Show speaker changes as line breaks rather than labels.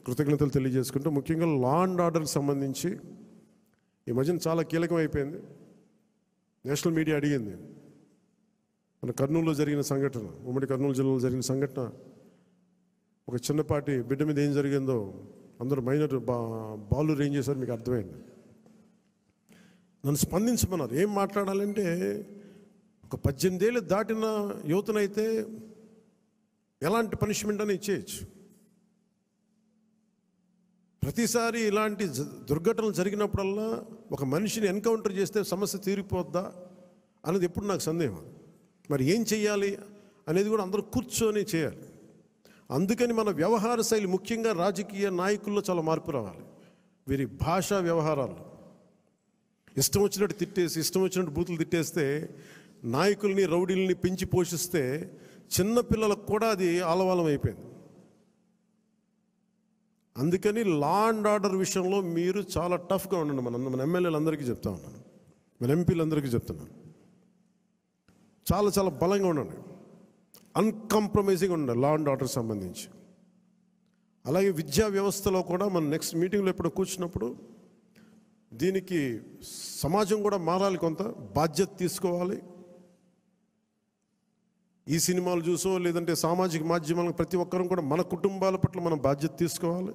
కృతజ్ఞతలు తెలియజేసుకుంటూ, ముఖ్యంగా లా అండ్ ఆర్డర్కి సంబంధించి ఈ మధ్యన చాలా కీలకం అయిపోయింది. నేషనల్ మీడియా అడిగింది, మన కర్నూలులో జరిగిన సంఘటన, ఉమ్మడి కర్నూలు జిల్లాలో జరిగిన సంఘటన, ఒక చిన్నపాటి బిడ్డ మీద ఏం జరిగిందో అందరూ మైనర్ బాలురు ఏం చేశారు మీకు అర్థమైంది. నన్ను స్పందించమన్నారు. ఏం మాట్లాడాలంటే, ఒక 18 ఏళ్ళు దాటిన యువతనైతే ఎలాంటి పనిష్మెంట్ అని ఇచ్చేయచ్చు. ప్రతిసారి ఇలాంటి దుర్ఘటనలు జరిగినప్పుడల్లా ఒక మనిషిని ఎన్కౌంటర్ చేస్తే సమస్య తీరిపోద్దా అనేది ఎప్పుడు నాకు సందేహం. మరి ఏం చెయ్యాలి అనేది కూడా అందరూ కూర్చొని చేయాలి. అందుకని మన వ్యవహార శైలి, ముఖ్యంగా రాజకీయ నాయకుల్లో చాలా మార్పు రావాలి. వీరి భాషా వ్యవహారాలు ఇష్టం వచ్చినట్టు తిట్టేసి, ఇష్టం వచ్చినట్టు బూతులు తిట్టేస్తే, నాయకుల్ని రౌడీల్ని పెంచి పోషిస్తే చిన్నపిల్లలకు కూడా అది ఆలవాలం అయిపోయింది. అందుకని లా అండ్ ఆర్డర్ విషయంలో మీరు చాలా టఫ్గా ఉండండి. మన ఎమ్మెల్యేలందరికీ చెప్తా ఉన్నాను, మన ఎంపీలందరికీ చెప్తున్నాను, చాలా చాలా బలంగా ఉండండి, అన్కాంప్రమైజింగ్ ఉండండి లా అండ్ ఆర్డర్ సంబంధించి. అలాగే విద్యా వ్యవస్థలో కూడా మనం నెక్స్ట్ మీటింగ్లో ఎప్పుడు కూర్చున్నప్పుడు దీనికి సమాజం కూడా మారాలి, కొంత బాధ్యత తీసుకోవాలి. ఈ సినిమాలు చూసో లేదంటే సామాజిక మాధ్యమాలకు ప్రతి ఒక్కరం కూడా మన కుటుంబాల పట్ల మనం బాధ్యత తీసుకోవాలి.